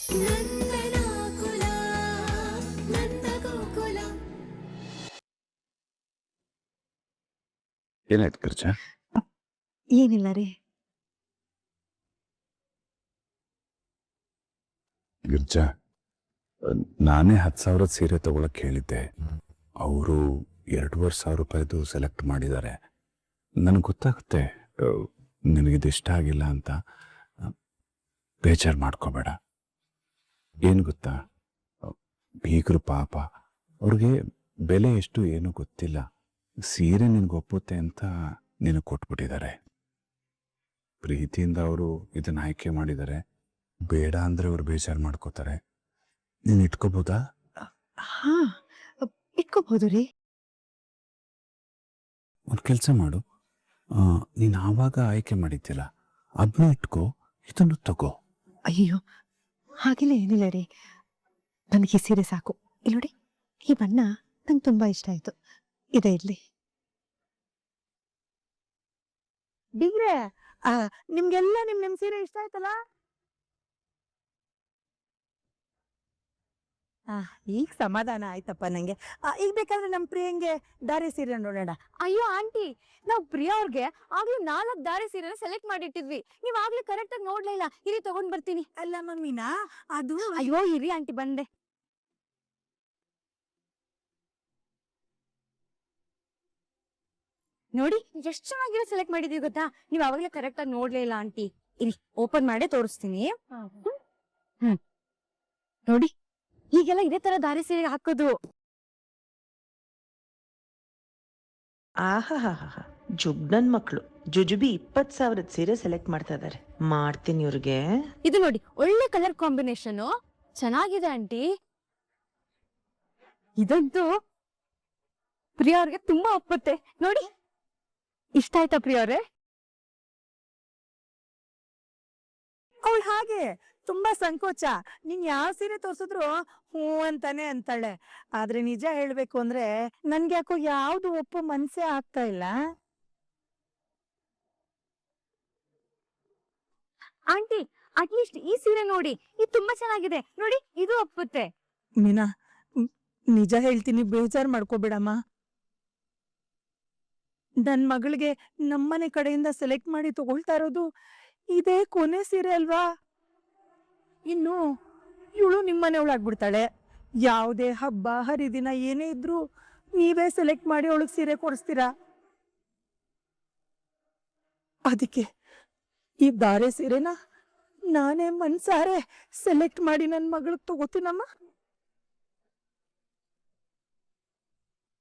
ನಂದನಾಕುಲ ನಂದಗೋಕುಲ. ಏನಾಯ್ತು ಗಿರ್ಜಾ? ಏನಿಲ್ಲ ರೀ. ಗಿರ್ಜಾ, ನಾನೇ 10,000 ಸೀರೆ ತಗೊಳಕ್ ಹೇಳಿದ್ದೆ. ಅವರು 2,500 ರೂಪಾಯಿದು ಸೆಲೆಕ್ಟ್ ಮಾಡಿದ್ದಾರೆ. ನನಗೆ ಗೊತ್ತಾಗುತ್ತೆ ನಿನಗಿದು ಇಷ್ಟ ಆಗಿಲ್ಲ ಅಂತ. ಬೇಜಾರು ಮಾಡ್ಕೋಬೇಡ. ಏನು ಗೊತ್ತಾ, ಬೀಗರು ಪಾಪ, ಅವ್ರಿಗೆ ಬೆಲೆ ಎಷ್ಟು ಏನೂ ಗೊತ್ತಿಲ್ಲ. ಸೀರೆ ನಿನಗೆ ಒಪ್ಪುತ್ತೆ ಅಂತ ನಿನಗೆ ಕೊಟ್ಬಿಟ್ಟಿದ್ದಾರೆ. ಪ್ರೀತಿಯಿಂದ ಅವರು ಇದನ್ನ ಆಯ್ಕೆ ಮಾಡಿದ್ದಾರೆ. ಬೇಡ ಅಂದರೆ ಅವ್ರು ಬೇಜಾರು ಮಾಡ್ಕೋತಾರೆ. ನೀನು ಇಟ್ಕೋಬೋದಾ? ಹಾ, ಇಟ್ಕೋಬಹುದು ರೀ. ಒಂದು ಕೆಲಸ ಮಾಡು, ನೀನು ಆವಾಗ ಆಯ್ಕೆ ಮಾಡಿದ್ದಿಲ್ಲ ಅದನ್ನ ಇಟ್ಕೋ, ಇದನ್ನು ತಗೋ. ಅಯ್ಯೋ, ಹಾಗೆಲ್ಲ ಏನಿಲ್ಲ ರೀ. ನನಗೆ ಈ ಸೀರೆ ಸಾಕು. ಇಲ್ಲಿ ನೋಡಿ, ಈ ಬಣ್ಣ ನಂಗೆ ತುಂಬಾ ಇಷ್ಟ ಆಯ್ತು. ಇದೇ ಇರ್ಲಿ. ಬಿಗ್ರೆ, ನಿಮ್ಗೆಲ್ಲ ನಿಮ್ ಸೀರೆ ಇಷ್ಟ ಆಯ್ತಲ್ಲ? ಈಗ ಸಮಾಧಾನ ಆಯ್ತಪ್ಪ ನಂಗೆ. ಈಗ ಬೇಕಾದ್ರೆ ನಮ್ ಪ್ರಿಯಂಗೆ ದಾರೆ ಸೀರೆ ನೋಡೋಣ. ಅಯ್ಯೋ ಆಂಟಿ, ನಾವ್ ಪ್ರಿಯಾ ಅವ್ರಿಗೆ ಆಗ್ಲೂ 4 ದಾರೆ ಸೀರೆನ ಸೆಲೆಕ್ಟ್ ಮಾಡಿಟ್ಟಿದ್ವಿ. ನೀವ್ ಆಗ್ಲೂ ಕರೆಕ್ಟ್ ಆಗಿ ನೋಡ್ಲೇ ಇಲ್ಲ. ಇರಿ ತಗೊಂಡ್ ಬರ್ತೀನಿ. ಅಲ್ಲ ಮಮ್ಮಿನಾ, ಅದು ಅಯ್ಯೋ ಇರಿ ಆಂಟಿ, ಬಂದೆ. ನೋಡಿ ಎಷ್ಟ್ ಚೆನ್ನಾಗಿರೋ ಸೆಲೆಕ್ಟ್ ಮಾಡಿದೀವಿ ಗೊತ್ತಾ. ನೀವ್ ಅವಾಗ್ಲೇ ಕರೆಕ್ಟ್ ಆಗಿ ನೋಡ್ಲೇ ಇಲ್ಲ ಆಂಟಿ. ಇರಿ ಓಪನ್ ಮಾಡೇ ತೋರಿಸ್ತೀನಿ. ನೋಡಿ, ಈಗೆಲ್ಲ ಇದೇ ತರ ದಾರೆ ಸೀರೆ ಹಾಕೋದು. ಆಹಾ, ಜುಗ್ನನ್ ಮಕ್ಳು ಜುಜುಬಿ 20,000 ಸೀರೆ ಸೆಲೆಕ್ಟ್ ಮಾಡ್ತಾ ಇದಾರೆ. ಮಾಡ್ತೀನಿ ಇವ್ರಿಗೆ. ಇದು ನೋಡಿ, ಒಳ್ಳೆ ಕಲರ್ ಕಾಂಬಿನೇಷನ್ ಚೆನ್ನಾಗಿದೆ ಆಂಟಿ. ಇದಂತೂ ಪ್ರಿಯಾ ಅವ್ರಿಗೆ ತುಂಬಾ ಒಪ್ಪುತ್ತೆ. ನೋಡಿ, ಇಷ್ಟ ಆಯ್ತಾ ಪ್ರಿಯಾ ಅವ್ರೆ? ಅವಳು ಹಾಗೆ ತುಂಬಾ ಸಂಕೋಚ. ನೀನ್ ಯಾವ ಸೀರೆ ತೋರ್ಸಿದ್ರು ಹೂ ಅಂತಾನೆ ಅಂತಾಳೆ. ಆದ್ರೆ ನಿಜ ಹೇಳ್ಬೇಕು ಅಂದ್ರೆ ನನ್ಗೆ ಯಾಕೋ ಯಾವ್ದು ಒಪ್ಪು ಮನ್ಸೇ ಆಗ್ತಾ ಇಲ್ಲ. ಆಂಟಿ, ಅಟ್ಲೀಸ್ಟ್ ಈ ಸೀರೆ ನೋಡಿ, ಇದು ತುಂಬಾ ಚೆನ್ನಾಗಿದೆ. ನೋಡಿ, ಇದು ಒಪ್ಪುತ್ತೆ. ಮೀನಾ, ನಿಜ ಹೇಳ್ತೀನಿ, ಬೇಜಾರ್ ಮಾಡ್ಕೋಬೇಡಮ್ಮ. ನನ್ ಮಗಳಿಗೆ ನಮ್ಮನೆ ಕಡೆಯಿಂದ ಸೆಲೆಕ್ಟ್ ಮಾಡಿ ತಗೊಳ್ತಾ ಇರೋದು ಇದೇ ಕೊನೆ ಸೀರೆ ಅಲ್ವಾ? ಇನ್ನು ಇವಳು ನಿಮ್ಮನೆಯವಳಾಗ್ಬಿಡ್ತಾಳೆ. ಯಾವುದೇ ಹಬ್ಬ ಹರಿದಿನ ಏನೇ ಇದ್ರು ನೀವೇ ಸೆಲೆಕ್ಟ್ ಮಾಡಿ ಅವಳಿಗೆ ಸೀರೆ ಕೊಡಿಸ್ತೀರಾ. ಅದಕ್ಕೆ ಈ ದಾರೆ ಸೀರೆನ ನಾನೇ ಮನ್ಸಾರೆ ಸೆಲೆಕ್ಟ್ ಮಾಡಿ ನನ್ ಮಗಳಿಗೆ ತಗೋತೀನಮ್ಮ.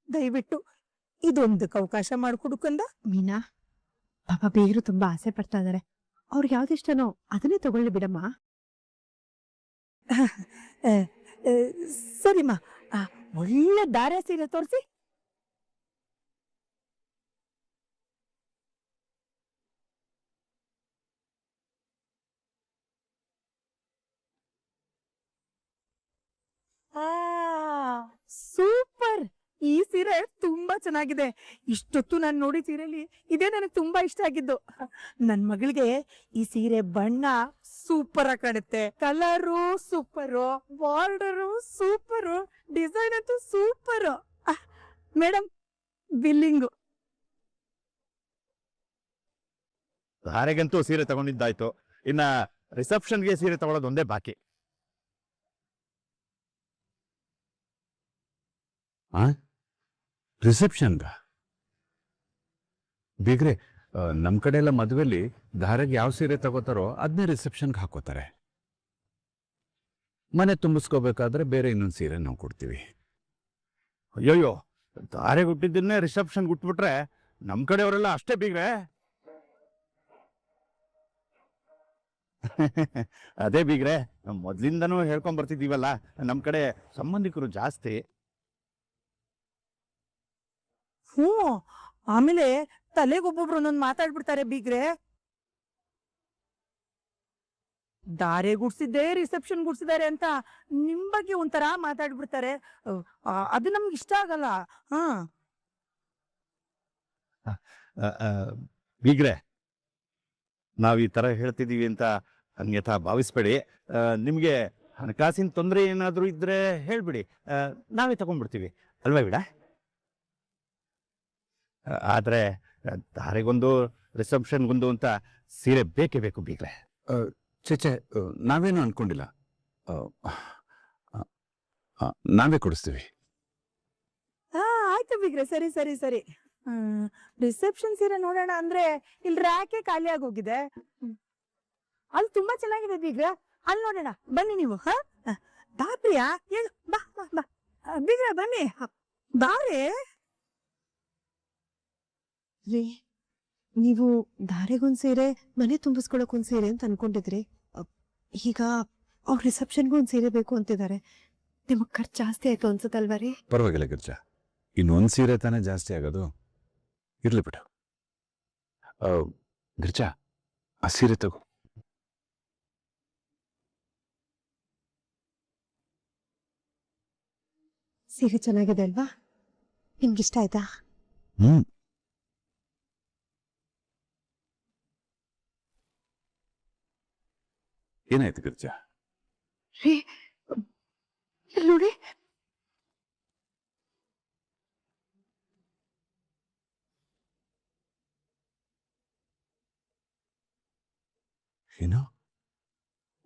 ದಯವಿಟ್ಟು ಇದೊಂದಕ್ಕೆ ಅವಕಾಶ ಮಾಡ್ಕೊಡುಕಂದ. ಮೀನಾ, ಪಾಪ ಬೇಗರು ತುಂಬಾ ಆಸೆ ಪಡ್ತಾ ಇದಾರೆ. ಅವ್ರಿಗೆ ಯಾವ್ದು ಇಷ್ಟನೋ ಅದನ್ನೇ ತಗೊಳ್ಳಿ ಬಿಡಮ್ಮ. ಸರಿಮ್ಮ, ಒಳ್ಳೆ ದಾರೆ ಸೀರೆ ತೋರಿಸಿ. ಸೂಪರ್, ಈ ಸೀರೆ ತುಂಬಾ ಚೆನ್ನಾಗಿದೆ. ಇಷ್ಟೊತ್ತು ನಾನು ನೋಡಿ ಸೀರೆಲಿ ಇದೇ ನನಗೆ ತುಂಬಾ ಇಷ್ಟ ಆಗಿದ್ದು. ನನ್ ಮಗಳಿಗೆ ಈ ಸೀರೆ ಬಣ್ಣ ಸೂಪರ್ ಆಗಿ ಕಾಣುತ್ತೆ. Colour super, border super, design ಅಂತೂ ಸೂಪರು. Madam, billing. ಧಾರೆಗಂತೂ ಸೀರೆ ತಗೊಂಡಿದ್ದಾಯ್ತು. ಇನ್ನ ರಿಸೆಪ್ಷನ್ಗೆ ಸೀರೆ ತಗೊಳ್ಳೋದು ಒಂದೇ ಬಾಕಿ. ರಿಸೆಪ್ಷನ್ಗ ಬೀಗ್ರೆ, ನಮ್ಮ ಕಡೆ ಎಲ್ಲ ಮದುವೆಲಿ ಧಾರೆಗೆ ಯಾವ ಸೀರೆ ತಗೋತಾರೋ ಅದನ್ನೇ ರಿಸೆಪ್ಷನ್ಗೆ ಹಾಕೋತಾರೆ. ಮನೆ ತುಂಬಿಸ್ಕೋಬೇಕಾದ್ರೆ ಬೇರೆ ಇನ್ನೊಂದು ಸೀರೆ ನಾವು ಕೊಡ್ತೀವಿ. ಅಯ್ಯೋಯ್ಯೋ, ಧಾರೆ ಹುಟ್ಟಿದ್ದನ್ನೇ ರಿಸೆಪ್ಷನ್ ಗುಟ್ಬಿಟ್ರೆ ನಮ್ ಕಡೆಯವರೆಲ್ಲ ಅಷ್ಟೇ ಬೀಗ್ರೆ. ಅದೇ ಬೀಗ್ರೆ, ಮೊದ್ಲಿಂದನೂ ಹೇಳ್ಕೊಂಡ್ ಬರ್ತಿದೀವಲ್ಲ, ನಮ್ ಕಡೆ ಸಂಬಂಧಿಕರು ಜಾಸ್ತಿ. ಹ್ಞೂ, ಆಮೇಲೆ ತಲೆಗೊಬ್ಬೊಬ್ರು ಒಂದೊಂದು ಮಾತಾಡ್ಬಿಡ್ತಾರೆ ಬೀಗ್ರೆ. ದಾರೆ ಗುಡ್ಸಿದ್ದೆ ರಿಸೆಪ್ಷನ್ ಗುಡ್ಸಿದ್ದಾರೆ ಅಂತ ನಿಮ್ ಬಗ್ಗೆ ಒಂಥರ ಮಾತಾಡ್ಬಿಡ್ತಾರೆ. ಅದು ನಮ್ಗೆ ಇಷ್ಟ ಆಗಲ್ಲ. ಬೀಗ್ರೆ, ನಾವ್ ಈ ತರ ಹೇಳ್ತಿದೀವಿ ಅಂತ ಅನ್ಯಥಾ ಭಾವಿಸ್ಬೇಡಿ. ನಿಮ್ಗೆ ಹಣಕಾಸಿನ ತೊಂದರೆ ಏನಾದರೂ ಇದ್ರೆ ಹೇಳ್ಬಿಡಿ, ನಾವೇ ತಗೊಂಡ್ಬಿಡ್ತೀವಿ ಅಲ್ವಾ ವೀಣಾ? ಆದರೆ ಧಾರೆಗೊಂದು ರಿಸೆಪ್ಷನ್ಗೊಂದು ಅಂತ ಸೀರೆ ಬೇಕೇ ಬೇಕು ಬೀಗ್ರೆ. ಚೇಚೆ, ನಾವೇನು ಅನ್ಕೊಂಡಿಲ್ಲ. ಆ, ನಾವೇ ಕೊಡಿಸ್ತೀವಿ. ಆಯ್ತು ಬಿಗ್ರೆ, ಸರಿ ಸರಿ ಸರಿ. ರಿಸೆಪ್ಷನ್ ಸೀರೆ ನೋಡೋಣ ಅಂದ್ರೆ ಇಲ್ಲಿ ರ್ಯಾಕೆ ಖಾಲಿ ಆಗೋಗಿದೆ. ಅಲ್ಲಿ ತುಂಬಾ ಚೆನ್ನಾಗಿದೆ ಬಿಗ್ರೆ, ಅಲ್ಲಿ ನೋಡೋಣ. ಬನ್ನಿ ನೀವು. ಬಾ ಪ್ರಿಯಾ, ಹೇಳು. ಬಾ ಬಾ ಬಾ ಬಿಗ್ರೆ, ಬನ್ನಿ ಬಾರೆ. ರೀ, ನೀವು ಧಾರೆಗೊಂದ್ ಸೀರೆ, ಮನೆ ತುಂಬಿಸ್ಕೊಳಕ್ ಒಂದ್ ಸೀರೆ ಅಂತ ಅನ್ಕೊಂಡಿದ್ರಿ. ಈಗ ಅವ್ರ ರಿಸೆಪ್ಷನ್ಗೂ ಒಂದ್ ಸೀರೆ ಬೇಕು ಅಂತಿದ್ದಾರೆ. ನಿಮಗ್ ಖರ್ಚು ಜಾಸ್ತಿ ಆಯ್ತು ಅನ್ಸುತ್ತಲ್ವಾ ರೀ? ಪರವಾಗಿಲ್ಲ ಗಿರ್ಜಾ, ಇನ್ನೊಂದು ಸೀರೆ ತಾನೇ ಜಾಸ್ತಿ ಆಗೋದು, ಇರ್ಲಿ ಬಿಡು. ಗಿರ್ಜಾ, ಆ ಸೀರೆ ತಗೋ. ಸೀರೆ ಚೆನ್ನಾಗಿದೆ ಅಲ್ವಾ? ನಿಮ್ಗಿಷ್ಟ ಆಯ್ತಾ? ಏನಾಯ್ತು ಗಿರ್ಜಾ? ರೀ, ಇಲ್ಲಿ ನೋಡಿ. ಏನು,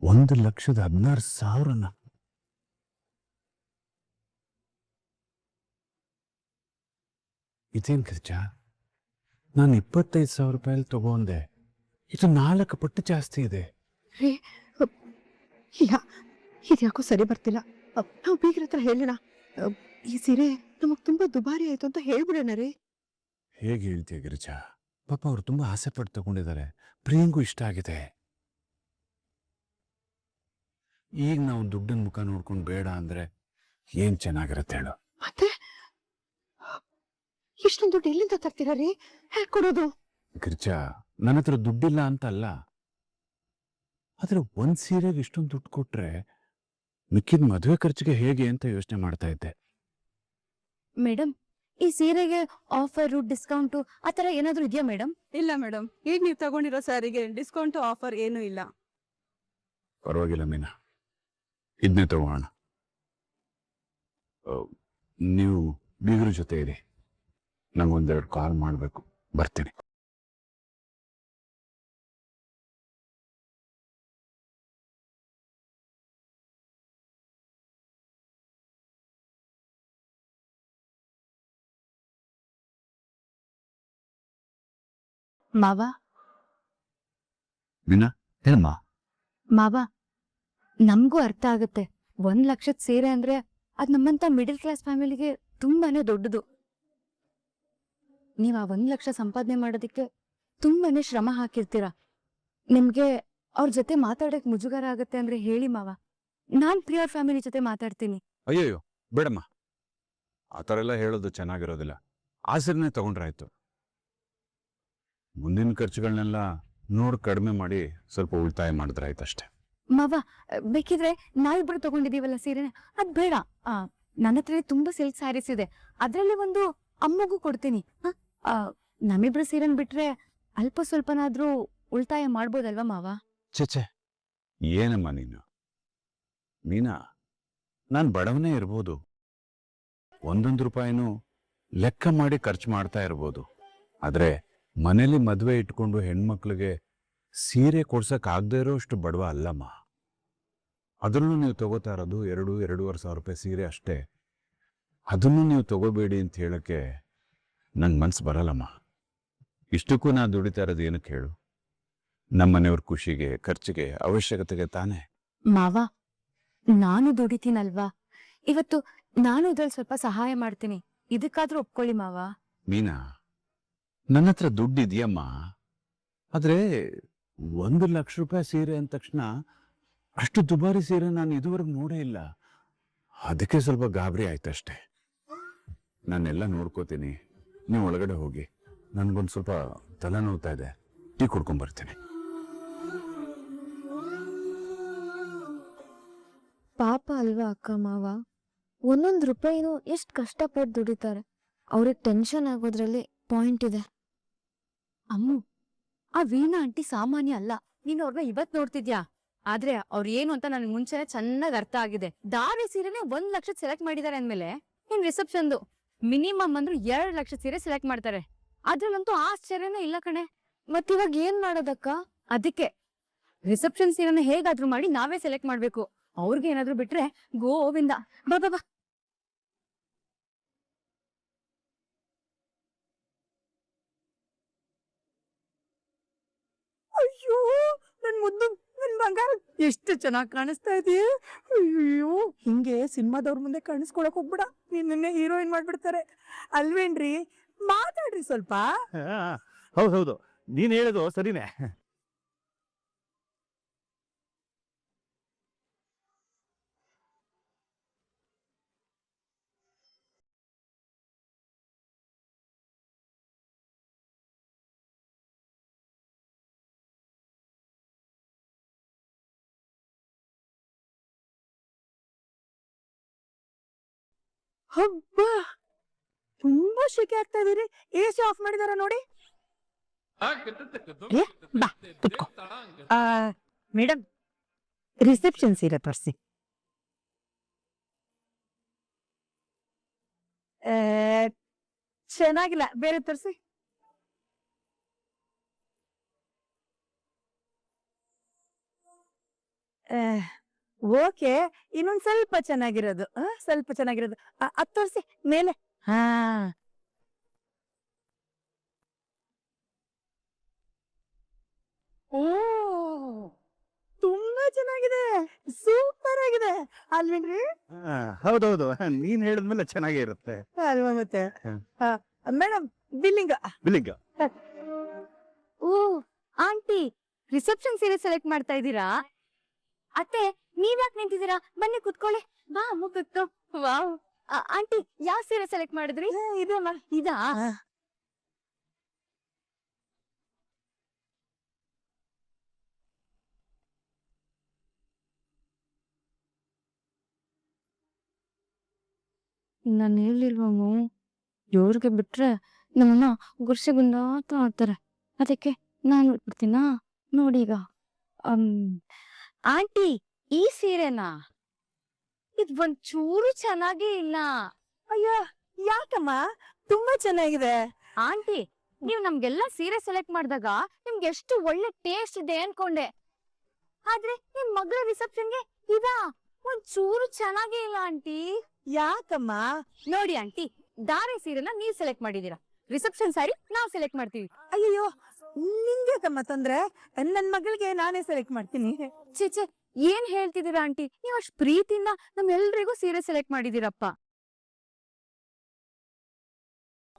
1,16,000? ಇದೇನ್ ಗಿರ್ಜಾ, ನಾನು 25,000 ರೂಪಾಯಲ್ಲಿ ತಗೊಂಡೆ. ಇದು 4 ಪಟ್ಟು ಜಾಸ್ತಿ ಇದೆ. ರೀ, ಇದ್ಯಾಕೋ ಸರಿ ಬರ್ತಿಲ್ಲ. ನಾವು ಬೀಗ್ರ ಹತ್ರ ಹೇಳೋಣ. ಈ ಸೀರೆ ನಮಗ್ ತುಂಬಾ ದುಬಾರಿ ಆಯ್ತು ಅಂತ ಹೇಳ್ಬಿಡೋಣ ರೀ. ಹೇಗೆ ಹೇಳ್ತೀಯ ಗಿರಿಜಾ? ಪಾಪ ಅವ್ರು ತುಂಬಾ ಆಸೆ ಪಟ್ಟು ತಗೊಂಡಿದ್ದಾರೆ, ಪ್ರಿಯಂಗೂ ಇಷ್ಟ ಆಗಿದೆ. ಈಗ ನಾವು ದುಡ್ಡಿನ ಮುಖ ನೋಡ್ಕೊಂಡು ಬೇಡ ಅಂದ್ರೆ ಏನ್ ಚೆನ್ನಾಗಿರತ್ತೆ ಹೇಳು? ಮತ್ತೆ ಇಷ್ಟೊಂದು ದುಡ್ಡು ಎಲ್ಲಿಂದ ತರ್ತೀರಾ ರೀ? ಹೇಳ್ಕೊಡೋದು? ಗಿರಿಜಾ, ನನ್ನ ಹತ್ರ ದುಡ್ಡಿಲ್ಲ ಅಂತ ಅಲ್ಲ, ಆದ್ರೆ ಒಂದ್ ಸೀರೆಗೆ ಇಷ್ಟೊಂದು ದುಡ್ಡು ಕೊಟ್ರೆ ಮಿಕ್ಕಿದ ಮದುವೆ ಖರ್ಚಿಗೆ ಹೇಗೆ ಅಂತ ಯೋಚನೆ ಮಾಡ್ತಾ ಇದ್ದೆ. ಮೇಡಮ್, ಈ ಸೀರೆಗೆ ಆಫರ್, ಡಿಸ್ಕೌಂಟ್ ಆತರ ಏನಾದ್ರು ಇದೆಯಾ ಮೇಡಮ್? ಇಲ್ಲ ಮೇಡಮ್, ಈಗ ನೀವು ತಗೊಂಡಿರೋ ಸಾರಿಗೆ ಡಿಸ್ಕೌಂಟ್ ಆಫರ್ ಏನೂ ಇಲ್ಲ. ಪರವಾಗಿಲ್ಲ ಮೀನಾ, ಇದನ್ನೇ ತಗೋಣ. ನೀವು ಬೀಗರ ಜೊತೆ ಇರಿ, ನಂಗೊಂದೆರಡು ಕಾಲ್ ಮಾಡಬೇಕು, ಬರ್ತೀನಿ. ಮಾವ, ಮೀನಾ, ಹೇಳಮ್ಮ. ಮಾವ, ನಮಗೂ ಅರ್ಥ ಆಗುತ್ತೆ. 1,00,000 ಸೀರೆ ಅಂದ್ರೆ ಅದ್ ನಮ್ಮಂತ ಮಿಡಲ್ ಕ್ಲಾಸ್ ಫ್ಯಾಮಿಲಿಗೆ ತುಂಬಾನೇ ದೊಡ್ಡದು. ನೀವ್ ಆ 1,00,000 ಸಂಪಾದನೆ ಮಾಡೋದಕ್ಕೆ ತುಂಬಾನೇ ಶ್ರಮ ಹಾಕಿರ್ತೀರ. ನಿಮ್ಗೆ ಅವ್ರ ಜೊತೆ ಮಾತಾಡಕ್ ಮುಜುಗರ ಆಗತ್ತೆ ಅಂದ್ರೆ ಹೇಳಿ ಮಾವ, ನಾನ್ ಪ್ರಿಯ ಅವ್ರ ಫ್ಯಾಮಿಲಿ ಜೊತೆ ಮಾತಾಡ್ತೀನಿ. ಅಯ್ಯಯ್ಯೋ ಬೇಡಮ್ಮ, ಆ ಥರ ಎಲ್ಲ ಹೇಳೋದು ಚೆನ್ನಾಗಿರೋದಿಲ್ಲ. ಆ ಸೀರೆನೇ ತಗೊಂಡ್ರಾಯ್ತು. ಮುಂದಿನ ಖರ್ಚುಗಳನ್ನೆಲ್ಲ ನೋಡಿ ಕಡಿಮೆ ಮಾಡಿ ಸ್ವಲ್ಪ ಉಳಿತಾಯ ಮಾಡಿದ್ರಾಯ್ತು ಅಷ್ಟೇ. ಮಾವ, ಬೇಕಿದ್ರೆ ನಾವಿಬ್ರು ತಗೊಂಡಿದೀವಲ್ಲ ಸೀರೆನ, ಅದ್ ಬೇಡ. ನನ್ನ ಹತ್ರ ತುಂಬಾ ಸಿಲ್ಕ್ ಸ್ಯಾರೀಸ್ ಇದೆ, ಅದ್ರಲ್ಲಿ ಒಂದು ಅಮ್ಮಗೂ ಕೊಡ್ತೀನಿ. ನಮ್ಮಿಬ್ರು ಸೀರೆನ್ ಬಿಟ್ರೆ ಅಲ್ಪ ಸ್ವಲ್ಪನಾದ್ರೂ ಉಳಿತಾಯ ಮಾಡ್ಬೋದಲ್ವಾ ಮಾವ? ಚೇಚೆ, ಏನಮ್ಮ ನೀನು? ಮೀನಾ, ನಾನು ಬಡವನೇ ಇರ್ಬೋದು, 1 ರೂಪಾಯಿನೂ ಲೆಕ್ಕ ಮಾಡಿ ಖರ್ಚು ಮಾಡ್ತಾ ಇರ್ಬೋದು, ಆದ್ರೆ ಮನೇಲಿ ಮದುವೆ ಇಟ್ಕೊಂಡು ಹೆಣ್ಮಕ್ಳಿಗೆ ಸೀರೆ ಕೊಡ್ಸಕ್ ಆಗದೆ ಇರೋ ಅಷ್ಟು ಬಡವ ಅಲ್ಲಮ್ಮ. ಅದರಲ್ಲೂ ನೀವು ತಗೋತಾ ಇರೋದು 2,500 ರೂಪಾಯಿ ಸೀರೆ ಅಷ್ಟೇ. ಅದನ್ನು ನೀವು ತಗೋಬೇಡಿ ಅಂತ ಹೇಳಕ್ಕೆ ನನ್ ಮನ್ಸು ಬರಲ್ಲಮ್ಮ. ಇಷ್ಟಕ್ಕೂ ನಾ ದುಡಿತಾ ಇರೋದು ಏನಕ್ಕೆ ಹೇಳು? ನಮ್ಮನೆಯವ್ರ ಖುಷಿಗೆ, ಖರ್ಚಿಗೆ, ಅವಶ್ಯಕತೆಗೆ ತಾನೇ. ಮಾವ, ನಾನು ದುಡಿತೀನಲ್ವಾ, ಇವತ್ತು ನಾನು ಇದ್ರಲ್ಲಿ ಸ್ವಲ್ಪ ಸಹಾಯ ಮಾಡ್ತೀನಿ, ಇದಕ್ಕಾದ್ರೂ ಒಪ್ಕೊಳ್ಳಿ ಮಾವ. ಮೀನಾ, ನನ್ನ ಹತ್ರ ದುಡ್ಡು ಇದೆಯಮ್ಮ, ಆದ್ರೆ 1,00,000 ರೂಪಾಯಿ ಸೀರೆ ಅಂದ ತಕ್ಷಣ ಅಷ್ಟು ದುಬಾರಿ ಸೀರೆ ನಾನು ಇದುವರೆಗೂ ನೋಡೇ ಇಲ್ಲ. ಅದಕ್ಕೆ ಸ್ವಲ್ಪ ಗಾಬರಿ ಆಯ್ತಷ್ಟೇ. ನಾನೆಲ್ಲ ನೋಡ್ಕೋತೀನಿ, ನೀವು ಒಳಗಡೆ ಹೋಗಿ. ನನ್ಗೊಂದು ಸ್ವಲ್ಪ ತಲೆ ನೋವ್ತಾ ಇದೆ, ಟೀ ಕುಡ್ಕೊಂಡ್ ಬರ್ತೀನಿ. ಪಾಪ ಅಲ್ವಾ ಅಕ್ಕ ಮಾವ, 1 ರೂಪಾಯಿನೂ ಎಷ್ಟ್ ಕಷ್ಟಪಟ್ಟು ದುಡಿತಾರೆ. ಅವ್ರಿಗೆ ಟೆನ್ಷನ್ ಆಗೋದ್ರಲ್ಲಿ ಪಾಯಿಂಟ್ ಇದೆ. ಅಮ್ಮು, ಆ ವೀಣಾ ಆಂಟಿ ಸಾಮಾನ್ಯ ಅಲ್ಲ. ನೀನು ಅವ್ರನ್ನ ಇವತ್ ನೋಡ್ತಿದ್ಯಾ, ಆದ್ರೆ ಅವ್ರು ಏನು ಅಂತ ನನ್ಗೆ ಮುಂಚೆನೆ ಚೆನ್ನಾಗ್ ಅರ್ಥ ಆಗಿದೆ. ಧಾರೆ ಸೀರೆನೆ 1 ಲಕ್ಷ ಸೆಲೆಕ್ಟ್ ಮಾಡಿದ್ದಾರೆ ಅಂದ್ಮೇಲೆ ಇನ್ ರಿಸೆಪ್ಷನ್ದು ಮಿನಿಮಮ್ ಅಂದ್ರೂ 2 ಲಕ್ಷ ಸೀರೆ ಸೆಲೆಕ್ಟ್ ಮಾಡ್ತಾರೆ. ಅದ್ರಲ್ಲಂತೂ ಆಶ್ಚರ್ಯನೇ ಇಲ್ಲ ಕಣೆ. ಮತ್ತಿವಾಗ ಏನ್ ಮಾಡೋದಕ್ಕ? ಅದಕ್ಕೆ ರಿಸೆಪ್ಷನ್ ಸೀರೆನ ಹೇಗಾದ್ರೂ ಮಾಡಿ ನಾವೇ ಸೆಲೆಕ್ಟ್ ಮಾಡ್ಬೇಕು. ಅವ್ರಿಗೆ ಏನಾದ್ರು ಬಿಟ್ರೆ ಗೋವಿಂದ. ಬಾ ಬಾ ಬಾ. ಅಯ್ಯೋ ನನ್ ಮುದ್ದು ನನ್ ಬಂಗಾರ ಎಷ್ಟು ಚೆನ್ನಾಗ್ ಕಾಣಿಸ್ತಾ ಇದೆಯಾ. ಅಯ್ಯೋ ಹಿಂಗೆ ಸಿನಿಮಾದವ್ರ ಮುಂದೆ ಕಾಣಿಸ್ಕೊಳಕ್ ಹೋಗ್ಬಿಡ, ನಿನ್ನೆ ಹೀರೋಯಿನ್ ಮಾಡ್ಬಿಡ್ತಾರೆ ಅಲ್ವೇನ್ರಿ? ಮಾತಾಡ್ರಿ ಸ್ವಲ್ಪ. ಹೌದೌದು, ನೀನ್ ಹೇಳೋದು ಸರಿನೇ. ಹಬ್ಬ ತುಂಬಾ ಶೆಕೆ ಆಗ್ತಾ ಇದೀರಿ. ಎಸಿ ಆಫ್ ಮಾಡಿದಾರ ನೋಡಿ. ಬಾ ಕುತ್ಕೋ. ಮೇಡಮ್ ರಿಸೆಪ್ಷನ್ ಸೀರೆ ತೋರಿಸಿ. ಚೆನ್ನಾಗಿಲ್ಲ, ಬೇರೆ ತೋರಿಸಿ. ಓಕೆ, ಇನ್ನೊಂದ್ ಸ್ವಲ್ಪ ಚೆನ್ನಾಗಿರೋದು, ಸ್ವಲ್ಪ ಚೆನ್ನಾಗಿರೋದು ಅದ್ ತೋರಿಸಿ ಮೇಲೆ. ಹಾ ಓ ತುಂಬಾ ಚೆನ್ನಾಗಿದೆ, ಸೂಪರ್ ಆಗಿದೆ ಅಲ್ವೇನ್ರಿ? ಹೌದೌದು, ನೀನ್ ಹೇಳಿದ್ಮೇಲೆ ಚೆನ್ನಾಗೇ ಇರುತ್ತೆ. ಅಲ್ವಾ ಮತ್ತೆ. Madam billing. ಬಿಲ್ಲಿಂಗ್. ಓ ಆಂಟಿ, ರಿಸೆಪ್ಷನ್ ಸೀರೆ ಸೆಲೆಕ್ಟ್ ಮಾಡ್ತಾ ಇದ್ದೀರಾ? ಅತ್ತೆ ನೀವ್ಯಾಕೆ ನಿಂತಿದ್ದೀರಾ? ಬನ್ನಿ ಕುತ್ಕೊಳ್ಳಿ. ಬಾ ಮುಗ್ದು. ವಾವ್. ಆಂಟಿ ಯಾವ ಸೀರೆ ಸೆಲೆಕ್ಟ್ ಮಾಡಿದ್ರಿ? ಇದಮ್ಮ ಇದಾ? ನಾನು ಹೇಳಿಲ್ವನು, ಇವ್ರಿಗೆ ಬಿಟ್ರೆ ನಮ್ಮನ್ನ ಗುರ್ಸೆಗುಂದ ಅಂತ ಆಡ್ತಾರೆ. ಅದಕ್ಕೆ ನಾನು ಬಿಟ್ಬಿಡ್ತೀನಾ? ನೋಡಿ ಈಗ. ಆಂಟಿ ಈ ಸೀರೆನಾ? ಇದ್ ಒಂಚೂರು ಚೆನ್ನಾಗೇ ಇಲ್ಲ. ಅಯ್ಯೋ ಯಾಕಮ್ಮ, ತುಂಬಾ ಚೆನ್ನಾಗಿದೆ. ಆಂಟಿ ನೀವ್ ನಮ್ಗೆಲ್ಲಾ ಸೀರೆ ಸೆಲೆಕ್ಟ್ ಮಾಡಿದಾಗ ನಿಮ್ಗೆ ಎಷ್ಟು ಒಳ್ಳೆ ಟೇಸ್ಟ್ ಇದೆ ಅನ್ಕೊಂಡೆ. ಆದ್ರೆ ನಿಮ್ ಮಗಳ ರಿಸೆಪ್ಷನ್ಗೆ ಇದಾ? ಒಂಚೂರು ಚೆನ್ನಾಗೇ ಇಲ್ಲ ಆಂಟಿ. ಯಾಕಮ್ಮ? ನೋಡಿ ಆಂಟಿ, ಧಾರೆ ಸೀರೆನ ನೀವ್ ಸೆಲೆಕ್ಟ್ ಮಾಡಿದೀರಾ, ರಿಸೆಪ್ಷನ್ ಸ್ಯಾರಿ ನಾವ್ ಸೆಲೆಕ್ಟ್ ಮಾಡ್ತೀವಿ. ಅಯ್ಯೋ ನಿಂಗೇಕಮ್ಮ ತೊಂದ್ರೆ? ನನ್ ಮಗಳಿಗೆ ನಾನೇ ಸೆಲೆಕ್ಟ್ ಮಾಡ್ತೀನಿ. ಚೇಚೆ ಏನ್ ಹೇಳ್ತಿದ್ದೀರಾ ಆಂಟಿ? ನೀವ್ ಅಷ್ಟ್ ಪ್ರೀತಿಯಿಂದ ನಮ್ಮೆಲ್ರಿಗೂ ಸೀರೆ ಸೆಲೆಕ್ಟ್ ಮಾಡಿದೀರಪ್ಪ.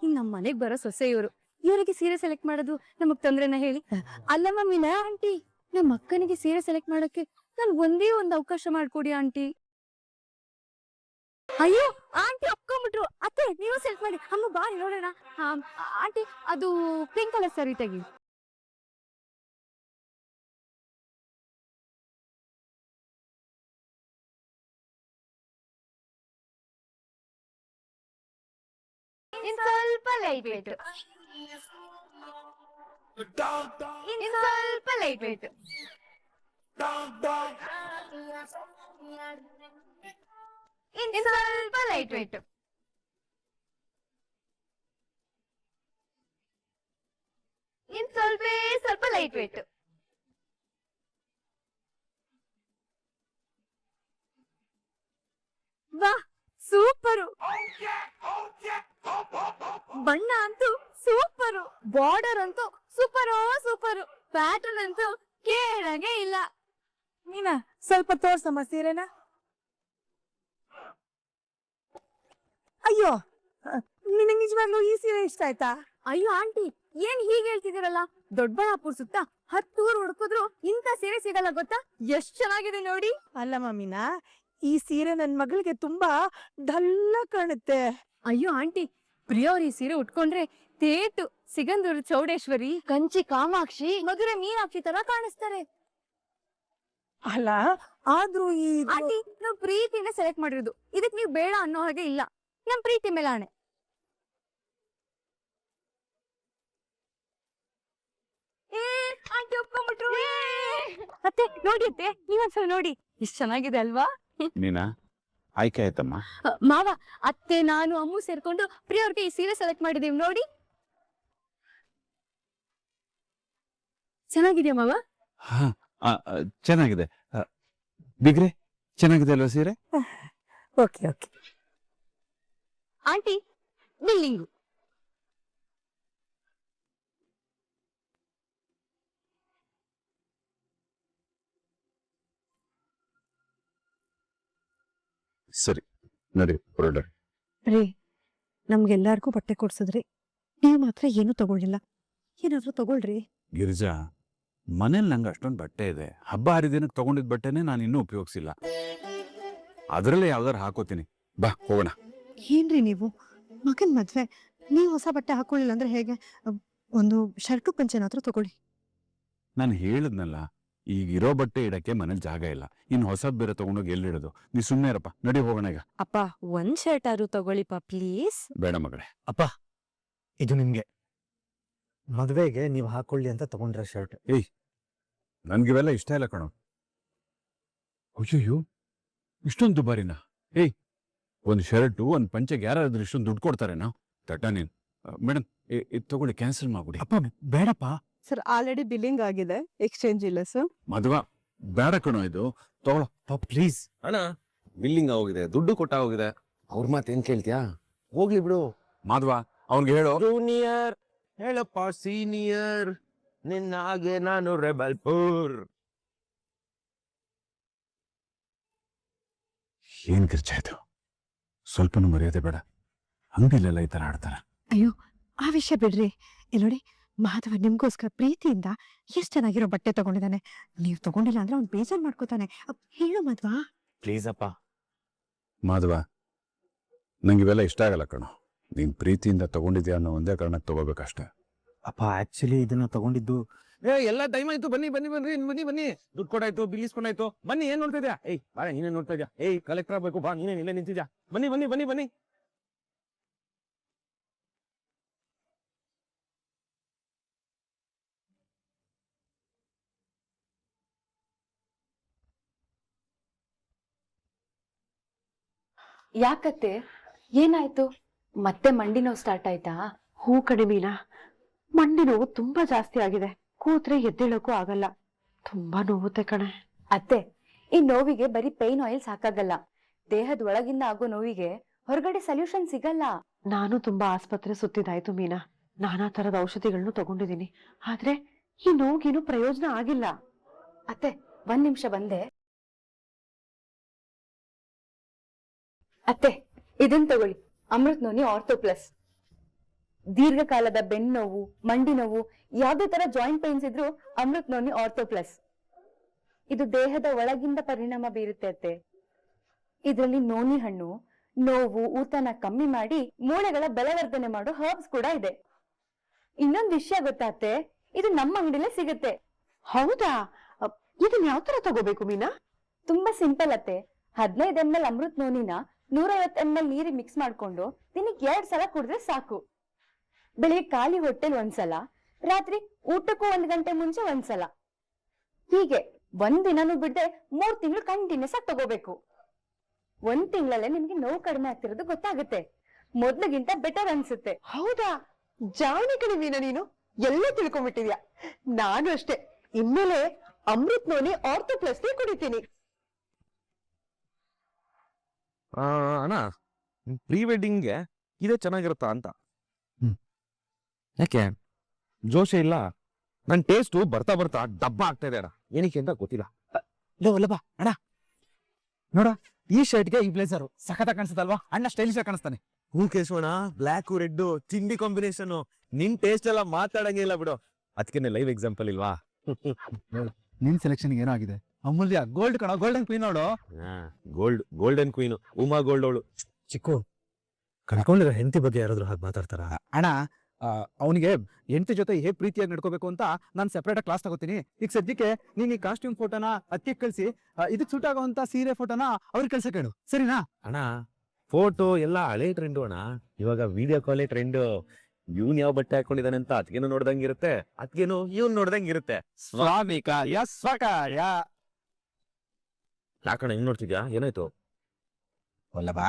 ಇನ್ ನಮ್ ಮನೆಗ್ ಬರೋ ಸೊಸೆ ಇವರಿಗೆ ಸೀರೆ ಸೆಲೆಕ್ಟ್ ಮಾಡೋದು ನಮಗ್ ತೊಂದ್ರೆನ ಹೇಳಿ? ಅಲ್ಲಮ್ಮ ಮೀನಾ ಆಂಟಿ, ನಮ್ ಅಕ್ಕನಿಗೆ ಸೀರೆ ಸೆಲೆಕ್ಟ್ ಮಾಡಕ್ಕೆ ನನ್ ಒಂದೇ ಒಂದ್ ಅವಕಾಶ ಮಾಡ್ಕೊಡಿ ಆಂಟಿ. ಅಯ್ಯೋ ಆಂಟಿ ಒಪ್ಕೊಂಡ್ಬಿಟ್ರು. ಅತ್ತೆ ನೀವು ಸೆಲೆಕ್ಟ್ ಮಾಡಿ. ಅಮ್ಮ ಬಾರಿ ನೋಡೋಣ. ಆಂಟಿ ಅದು ಪಿಂಕ್ ಕಲರ್ ಸರಿ ತೆಗಿ. ಇನ್ ಸ್ವಲ್ಪ ಲೈಟ್ ವೇಟ್, ಇನ್ ಸ್ವಲ್ಪ ಲೈಟ್ ವೇಟ್. ಇನ್ ಸ್ವಲ್ಪ ಲೈಟ್ ವೇಟ್. ಇನ್ ಸ್ವಲ್ಪ ಲೈಟ್ ವೇಟ್. ವಾ ಸೂಪರು. ಬಣ್ಣ ಅಂತೂ ಸೂಪರು, ಬಾರ್ಡರ್ ಅಂತೂ ಸೂಪರು, ಪ್ಯಾಟರ್ನ್ ಅಂತೂ ಕೇಳಂಗೆ ಇಲ್ಲ. ನೀನಾ ಸ್ವಲ್ಪ ತೋರ್ಸಮ್ಮ ಸೀರೆನ. ಅಯ್ಯೋ ನಿನಗೆ ನಿಜವಾಗ್ಲೂ ಈ ಸೀರೆ ಇಷ್ಟ ಆಯ್ತಾ? ಅಯ್ಯೋ ಆಂಟಿ ಏನ್ ಹೀಗೆ ಹೇಳ್ತಿದ್ದೀರಲ್ಲ? ದೊಡ್ಡಬಳ್ಳಾಪುರ ಸುತ್ತ 10 ಊರು ಹುಡುಕಿದ್ರು ಇಂಥ ಸೀರೆ ಸಿಗಲ್ಲ ಗೊತ್ತಾ? ಎಷ್ಟ್ ಚೆನ್ನಾಗಿದೆ ನೋಡಿ. ಅಲ್ಲ ಮಮ್ಮಿನಾ, ಈ ಸೀರೆ ನನ್ ಮಗಳಿಗೆ ತುಂಬಾ ಡಲ್ಲ ಕಾಣುತ್ತೆ. ಅಯ್ಯೋ ಆಂಟಿ, ಪ್ರಿಯೋರ್ ಈ ಸೀರೆ ಉಟ್ಕೊಂಡ್ರೆ ತೇಟು ಸಿಗಂದೂರು ಚೌಡೇಶ್ವರಿ, ಕಂಚಿ ಕಾಮಾಕ್ಷಿ, ಮಧುರೆ ಮೀನಾಕ್ಷಿ ತರ ಕಾಣಿಸ್ತಾರೆ. ಅಲ್ಲ ಆದ್ರೂ ಈ ಆಂಟಿ ನಾವ್ ಪ್ರೀತಿಯಿಂದ ಸೆಲೆಕ್ಟ್ ಮಾಡಿರೋದು, ಇದಕ್ ನೀವ್ ಬೇಡ ಅನ್ನೋ ಹಾಗೆ ಇಲ್ಲ. ನಮ್ ಪ್ರೀತಿ ಮೇಲೆ ಆಣೆ. ಆಂಟಿ ಒಪ್ಕೊಂಡ್ಬಿಟ್ರು. ಅತ್ತೆ ನೋಡಿ ಅತ್ತೆ, ನೀವೊಂದ್ಸಲ ನೋಡಿ ಎಷ್ಟ್ ಚೆನ್ನಾಗಿದೆ ಅಲ್ವಾ? ಮೀನಾ, ಆಯ್ಕೆ ಆಯ್ತಮ್ಮ. ಮಾವ, ಅತ್ತೆ ನಾನು ಅಮ್ಮು ಸೇರ್ಕೊಂಡು ಪ್ರಿಯವ್ರಿಗೆ ಈ ಸೀರೆ ಸೆಲೆಕ್ಟ್ ಮಾಡಿದೀವಿ ನೋಡಿ. ಚೆನ್ನಾಗಿದ್ಯಾ ಮಾವ? ಹಾ, ಚೆನ್ನಾಗಿದೆ. ಬಿಗ್ರೆ, ಚೆನ್ನಾಗಿದೆ ಅಲ್ವಾ ಸೀರೆ? Okay okay. Aunty billing. ಸರಿ, ನಡಿ ಹೊರಡ. ರೀ, ನಮ್ಗೆಲ್ಲಾರ್ಗೂ ಬಟ್ಟೆ ಕೊಡ್ಸಿದ್ರಿ, ನೀವು ಮಾತ್ರ ಏನೂ ತಗೊಳ್ಳಿಲ್ಲ. ಏನಾದ್ರೂ ತಗೊಳ್ರಿ. ಗಿರಿಜಾ, ಮನೇಲಿ ನಂಗೆ ಅಷ್ಟೊಂದು ಬಟ್ಟೆ ಇದೆ. ಹಬ್ಬ ಹರಿದಿನಕ್ಕೆ ತಗೊಂಡಿದ್ ಬಟ್ಟೆನೆ ನಾನು ಇನ್ನೂ ಉಪಯೋಗಿಸಿಲ್ಲ. ಅದರಲ್ಲೇ ಯಾವ್ದಾರು ಹಾಕೋತೀನಿ. ಬಾ ಹೋಗೋಣ. ಏನ್ರಿ ನೀವು, ಮಗನ್ ಮದ್ವೆ, ನೀವು ಹೊಸ ಬಟ್ಟೆ ಹಾಕೊಳ್ಳಿಲ್ಲ ಅಂದ್ರೆ ಹೇಗೆ? ಒಂದು ಶರ್ಟು ಪಂಚೆನಾದ್ರೂ ತಗೊಳ್ಳಿ. ನಾನು ಹೇಳಿದ್ನಲ್ಲ, ಈಗ ಇರೋ ಬಟ್ಟೆ ಇಡಕ್ಕೆ ಮನೇಲಿ ಜಾಗ ಇಲ್ಲ. ಇನ್ನು ಹೊಸದ್ ಬೇರೆ ತಗೊಂಡೋಗಿ ಎಲ್ಲಿಡೋದು? ನೀ ಸುಮ್ಮನೆ ಇರಪ್ಪ, ನಡಿ ಹೋಗೋಣ ಈಗ. ಅಪ್ಪ, ಒಂದ್ ಶರ್ಟ್ ಆದ್ರೂ ತಗೊಳ್ಳಿಪ್ಪ ಪ್ಲೀಸ್. ಬೇಡ ಮಗಳೇ. ಅಪ್ಪ, ಇದು ನಿಮ್ಗೆ ಮದ್ವೆಗೆ ನೀವು ಹಾಕೊಳ್ಳಿ ಅಂತ ತಗೊಂಡ್ರ ಶರ್ಟ್. ನನ್ಗಿವೆಲ್ಲ ಇಷ್ಟ ಇಲ್ಲ ಕಣೋ. ಅಯ್ಯೋ, ಇಷ್ಟೊಂದು ದುಬಾರಿನಾ? ಒಂದು ಶರ್ಟು ಒಂದು ಪಂಚೆಗೆ ಯಾರಾದ್ರೂ ಇಷ್ಟೊಂದು ದುಡ್ಡು ಕೊಡ್ತಾರೇನಾ? ತಟ ನೀನ್. ಮೇಡಮ್, ಇದು ತಗೊಳ್ಳಿ, ಕ್ಯಾನ್ಸಲ್ ಮಾಡ್ಬಿಡಿ. ಅಪ್ಪ ಬೇಡಪ್ಪ. ಸರ್, ಆಲ್ರೆಡಿ ಬಿಲ್ಲಿಂಗ್ ಆಗಿದೆ, ಎಕ್ಸ್ಚೇಂಜ್ ಇಲ್ಲ ಸರ್. ಮದುವೆ ಬೇಡ ಕಣೋ, ಇದು ತಗೊಳ್ಳೋ. ಪ್ಲೀಸ್. ಅಣ್ಣ, ಬಿಲ್ಲಿಂಗ್ ಆಗೋಗಿದೆ, ದುಡ್ಡು ಕೊಟ್ಟ ಹೋಗಿದೆ. ಅವ್ರ ಮಾತೇನ್ ಕೇಳ್ತೀಯಾ? ಹೋಗ್ಲಿ ಬಿಡು. ಮಾಧವ, ಅವ್ನಿಗೆ ಹೇಳೋ. ಜೂನಿಯರ್ ಹೇಳಪ್ಪ ಸೀನಿಯರ್, ನಿನ್ನ ಹಾಗೆ ನಾನು ರೆಬಲ್ ಪೂರ್. ಏನ್ ಕಿರ್ಚಾಯ್ತು? ಸ್ವಲ್ಪನೂ ಮರ್ಯಾದೆ ಬೇಡ. ಅಂಗಡಿಲೆಲ್ಲ ಈ ತರ ಆಡ್ತಾರ. ಅಯ್ಯೋ, ಆ ವಿಷಯ ಬಿಡ್ರಿ. ಇಲ್ಲಿ ನೋಡಿ, ಮಾಧವ ನಿಮ್ಗೋಸ್ಕರ ಪ್ರೀತಿಯಿಂದ ಎಷ್ಟ್ ಚೆನ್ನಾಗಿರೋ ಬಟ್ಟೆ ತಗೊಂಡಿದ್ದಾನೆ. ನೀವು ತಗೊಂಡಿಲ್ಲ ಅಂದ್ರೆ ಅವ್ನು ಬೇಜಾರ್ ಮಾಡ್ಕೋತಾನೆ. ಹೇಳು ಮಾಧವ. ಪ್ಲೀಸ್ ಅಪ್ಪ. ಮಾಧವ, ನಂಗೆ ಇವೆಲ್ಲ ಇಷ್ಟ ಆಗಲ್ಲ ಕಣೋ. ನೀನ್ ಪ್ರೀತಿಯಿಂದ ತಗೊಂಡಿದ್ಯಾ ಅನ್ನೋ ಒಂದೇ ಕಾರಣಕ್ಕೆ ತಗೋಬೇಕಷ್ಟೇ. ಅಪ್ಪ, ಆಕ್ಚುಲಿ ಇದನ್ನ ತಗೊಂಡಿದ್ದು. ಎಲ್ಲ ಟೈಮ್ ಆಯ್ತು, ಬನ್ನಿ ಬನ್ನಿ ಬನ್ನಿ ಬನ್ನಿ ಬನ್ನಿ. ದುಡ್ಡು ಕೊಡಾಯ್ತು, ಬಿಲ್ ಇಸ್ಕೊಂಡಾಯ್ತು. ಬನ್ನಿ, ಏನ್ ನೋಡ್ತಾ ಇದ್ಯಾ? ಬಾ, ನೀನೇ ನೋಡ್ತಾ ಇದ್ಯಾ? ಕಲೆಕ್ಟರ್ ಆಗ್ಬೇಕು, ಬಾ, ನೀನೇ ಇಲ್ಲೇ ನಿಂತಿದ್ಯಾ? ಬನ್ನಿ ಬನ್ನಿ ಬನ್ನಿ ಬನ್ನಿ. ಯಾಕತ್ತೆ, ಏನಾಯ್ತು? ಮತ್ತೆ ಮಂಡಿ ನೋವು ಸ್ಟಾರ್ಟ್ ಆಯ್ತಾ? ಹೂ ಕಡಿಮೀನಾ, ಮಂಡಿ ನೋವು ತುಂಬಾ ಜಾಸ್ತಿ ಆಗಿದೆ. ಕೂತ್ರೆ ಎದ್ದೇಳಕ್ಕೂ ಆಗಲ್ಲ. ತುಂಬಾ ನೋವುತ್ತೆ ಕಣೆ. ಅತ್ತೆ, ಈ ನೋವಿಗೆ ಬರೀ ಪೈನ್ ಆಯಿಲ್ ಸಾಕಾಗಲ್ಲ. ದೇಹದ ಒಳಗಿಂದ ಆಗೋ ನೋವಿಗೆ ಹೊರಗಡೆ ಸೊಲ್ಯೂಷನ್ ಸಿಗಲ್ಲ. ನಾನು ತುಂಬಾ ಆಸ್ಪತ್ರೆ ಸುತ್ತಿದಾಯ್ತು ಮೀನಾ. ನಾನಾ ತರದ ಔಷಧಿಗಳನ್ನು ತಗೊಂಡಿದ್ದೀನಿ. ಆದ್ರೆ ಈ ನೋವಿಗೇನು ಪ್ರಯೋಜನ ಆಗಿಲ್ಲ. ಅತ್ತೆ, ಒಂದ್ ನಿಮಿಷ ಬಂದೆ. ಅತ್ತೆ, ಇದನ್ ತಗೊಳ್ಳಿ, ಅಮೃತ್ ನೋನಿ ಆರ್ಥೋ ಪ್ಲಸ್. ದೀರ್ಘಕಾಲದ ಬೆನ್ನು ನೋವು, ಮಂಡಿ ನೋವು, ಯಾವ್ದೇ ತರ ಜಾಯಿಂಟ್ ಪೇನ್ಸ್ ಇದ್ರು ಅಮೃತ್ ನೋನಿ ಆರ್ಥೋ ಪ್ಲಸ್. ಇದು ದೇಹದ ಒಳಗಿಂದ ಪರಿಣಾಮ ಬೀರುತ್ತೆ ಅತ್ತೆ. ಇದರಲ್ಲಿ ನೋನಿ ಹಣ್ಣು ನೋವು, ಊತನ ಕಮ್ಮಿ ಮಾಡಿ ಮೂಳೆಗಳ ಬಲವರ್ಧನೆ ಮಾಡೋ ಹರ್ಬ್ಸ್ ಕೂಡ ಇದೆ. ಇನ್ನೊಂದು ವಿಷಯ ಗೊತ್ತಾತ್ತೆ, ಇದು ನಮ್ಮ ಅಂಗಡಿಲೇ ಸಿಗುತ್ತೆ. ಹೌದಾ? ಇದನ್ನ ಯಾವ ತರ ತಗೋಬೇಕು ಮೀನಾ? ತುಂಬಾ ಸಿಂಪಲ್ ಅತ್ತೆ. 15 ml ಅಮೃತ್ ನೋನಿನ 150 ml ನೀರಿಗೆ ಮಿಕ್ಸ್ ಮಾಡ್ಕೊಂಡು ದಿನಕ್ಕೆ 2 ಸಲ ಕುಡಿದ್ರೆ ಸಾಕು. ಬೆಳಿಗ್ಗೆ ಖಾಲಿ ಹೊಟ್ಟೆಲ್ ಒಂದ್ಸಲ, ರಾತ್ರಿ ಊಟಕ್ಕೂ 1 ಗಂಟೆ ಮುಂಚೆ ಒಂದ್ಸಲ. ಹೀಗೆ 1 ದಿನನೂ ಬಿಡದೆ 3 ತಿಂಗಳು ಕಂಟಿನ್ಯೂಸ್ ಆಗಿ ತಗೋಬೇಕು. 1 ತಿಂಗಳಲ್ಲೇ ನಿಮ್ಗೆ ನೋವು ಕಡಿಮೆ ಆಗ್ತಿರೋದು ಗೊತ್ತಾಗುತ್ತೆ. ಮೊದ್ಲಿಗಿಂತ ಬೆಟರ್ ಅನ್ಸುತ್ತೆ. ಹೌದಾ? ಜಾಣಿ ಕಣೆ ಮೀನಾ, ನೀನು ಎಲ್ಲ ತಿಳ್ಕೊಂಡ್ಬಿಟ್ಟಿದ್ಯಾ. ನಾನು ಅಷ್ಟೇ, ಇನ್ಮೇಲೆ ಅಮೃತ್ ನೋನಿ ಆರ್ಥೋ ಪ್ಲಸ್ ಕುಡಿತೀನಿ. ಅಣ್ಣ, ಪ್ರೀ ವೆಡ್ಡಿಂಗ್ಗೆ ಇದೇ ಚೆನ್ನಾಗಿರುತ್ತಾ ಅಂತ. ಯಾಕೆ ಜೋಶೆ ಇಲ್ಲ? ನನ್ ಟೇಸ್ಟು ಬರ್ತಾ ಬರ್ತಾ ಡಬ್ಬ ಆಗ್ತಾ ಇದೆ ಅಣ್ಣ. ಏನಕ್ಕೆ ಅಂತ ಗೊತ್ತಿಲ್ಲ. ಲೋಲಪ್ಪ ಅಣ್ಣ, ನೋಡ ಈ ಶರ್ಟ್ಗೆ ಈ ಬ್ಲೇಸರ್ ಸಖತ ಕಾಣಿಸುತ್ತಲ್ವಾ? ಅಣ್ಣ ಸ್ಟೈಲಿಶ್ ಆಗಿ ಕಾಣಿಸ್ತಾನೆ. ಹೂ ಕೇಶವಣ್ಣ, ಬ್ಲ್ಯಾಕ್ ರೆಡ್ ತಿಂಡಿ ಕಾಂಬಿನೇಷನ್. ನಿನ್ ಟೇಸ್ಟ್ ಎಲ್ಲ ಮಾತಾಡಂಗಿಲ್ಲ ಬಿಡು. ಅದಕ್ಕೆ ಲೈವ್ ಎಕ್ಸಾಂಪಲ್ ಇಲ್ವಾ? ನಿನ್ ಸೆಲೆಕ್ಷನ್ ಏನೋ ಆಗಿದೆ. ಅಮೂಲ್ಯ ಗೋಲ್ಡ್ ಕಣ, ಗೋಲ್ಡನ್ ಕ್ವೀನ್ ಅವಳು. ಗೋಲ್ಡನ್ ಕ್ವೀನ್, ಉಮಾ ಗೋಲ್ಡ್ ಅವಳು. ಚಿಕ್ಕು, ಕಳ್ಕೊಂಡಿರೋ ಹೆಂಡತಿ ಬಗ್ಗೆ ಯಾರಾದ್ರೂ ಹಾಗೆ ಮಾತಾಡ್ತಾರ? ಅಣ್ಣ, ಅವನಿಗೆ ಹೆಂಡತಿ ಜೊತೆ ಹೇಗ್ ಪ್ರೀತಿಯಾಗಿ ನಡ್ಕೋಬೇಕು ಅಂತ ನಾನು ಸೆಪರೇಟ್ ಆಗಿ ಕ್ಲಾಸ್ ತಗೋತೀನಿ. ಈಗ ಸದ್ಯಕ್ಕೆ ನೀನ್ ಈ ಕಾಸ್ಟ್ಯೂಮ್ ಫೋಟೋನ ಅತ್ತಿಗೆ ಕಳ್ಸಿ, ಇದಕ್ ಸೂಟ್ ಆಗೋಂತ ಸೀರೆ ಫೋಟೋನ ಅವ್ರಿಗೆ ಕಳ್ಸಕ್ ಹೇಳು, ಸರಿನಾ? ಅಣ್ಣ, ಫೋಟೋ ಎಲ್ಲ ಹಳೆ ಟ್ರೆಂಡು ಅಣ್ಣ. ಇವಾಗ ವಿಡಿಯೋ ಕಾಲೇ ಟ್ರೆಂಡ್. ಇವ್ನ್ ಯಾವ ಬಟ್ಟೆ ಹಾಕೊಂಡಿದಾನೆ ಅಂತ ಅದ್ಗೇನು ನೋಡ್ದಂಗಿರುತ್ತೆ, ಅದ್ಗೇನು ಇವ್ನ್ ನೋಡ್ದಂಗಿರುತ್ತೆ. ಸ್ವಾಮಿಕಾಯ ಸ್ವಕಾಯ. ಯಾಕಣ್ಣ ಹಿಂಗ್ ನೋಡ್ತಿದ್ಯಾ, ಏನಾಯ್ತು? ವಲ್ಲಭ,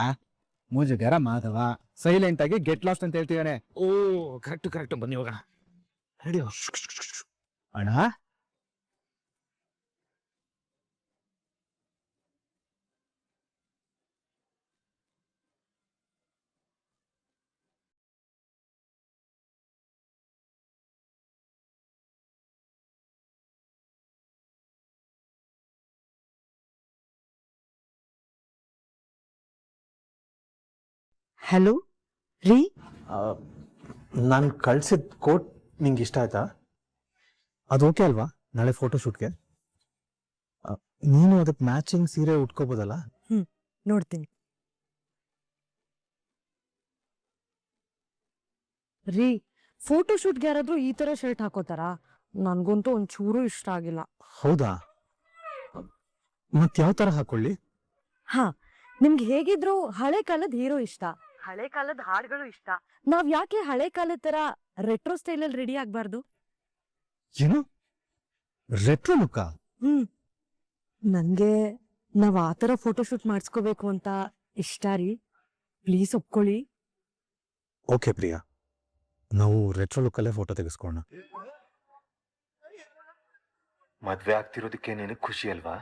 ಮುಜುಗರ ಮಾಧವ ಸೈಲೆಂಟ್ ಆಗಿ ಗೆಟ್ ಲಾಸ್ಟ್ ಅಂತ ಹೇಳ್ತಿದ್ದಾನೆ. ಓ ಕರೆಕ್ಟ್, ಬನ್ನಿ ಹೋಗೋಣ. ನಡಿಯೋ. ಅಣ್ಣ, ಹಲೋ ರೀ, ನಾನು ಕಳ್ಸಿದ ಕೋಟ್ ನಿಂಗೆ ಇಷ್ಟ ಆಯ್ತಾ? ಅದು ಓಕೆ ಅಲ್ವಾ ನಾಳೆ ಫೋಟೋ ಶೂಟ್ಗೆ? ನೀನು ಅದಕ್ಕೆ ಮ್ಯಾಚಿಂಗ್ ಸೀರೆ ಉಟ್ಕೋಬೋದಲ್ಲ? ನೋಡ್ತೀನಿ. ರೀ, ಫೋಟೋ ಶೂಟ್ಗೆ ಯಾರಾದ್ರೂ ಈ ತರ ಶರ್ಟ್ ಹಾಕೋತಾರಾ? ನನ್ಗಂತೂ ಒಂಚೂರು ಇಷ್ಟ ಆಗಿಲ್ಲ. ಹೌದಾ? ಮತ್ ಯಾವ ತರ ಹಾಕೊಳ್ಳಿ? ಹಾ, ನಿಮ್ಗೆ ಹೇಗಿದ್ರು ಹಳೆ ಕಾಲದ ಹೀರೋ ಇಷ್ಟ, ಹಳೆ ಕಾಲದ ಹಾಡುಗಳು ಇಷ್ಟ. ನಾವ್ ಯಾಕೆ ಹಳೆ ಕಾಲದ ತರ ರೆಟ್ರೋ ಸ್ಟೈಲ್ ಅಲ್ಲಿ ರೆಡಿ ಆಗ್ಬಾರ್ದು? ಏನು ರೆಟ್ರೋ ಲುಕ್ಕ? ನನ್ಗೆ ನಾವ್ ಆ ತರ ಫೋಟೋ ಶೂಟ್ ಮಾಡಿಸ್ಕೋಬೇಕು ಅಂತ ಇಷ್ಟ ರೀ. ಪ್ಲೀಸ್ ಒಪ್ಕೊಳ್ಳಿ. ಓಕೆ ಪ್ರಿಯಾ, ನಾವು ರೆಟ್ರೋ ಲುಕ್ಕಲ್ಲೇ ಫೋಟೋ ತೆಗೆಸ್ಕೊಳ್ಳೋಣ. ಮದ್ವೆ ಆಗ್ತಿರೋದಕ್ಕೆ ನಿನಗ್ ಖುಷಿ ಅಲ್ವಾ?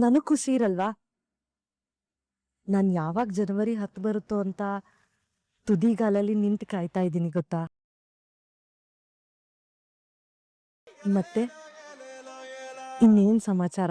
ನನಗ್ ಖುಷಿ ಇರಲ್ವಾ? ನಾನ್ ಯಾವಾಗ ಜನವರಿ 10 ಬರುತ್ತೋ ಅಂತ ತುದಿಗಾಲಲ್ಲಿ ನಿಂತು ಕಾಯ್ತಾ ಇದ್ದೀನಿ ಗೊತ್ತಾ? ಮತ್ತೆ ಇನ್ನೇನ್ ಸಮಾಚಾರ?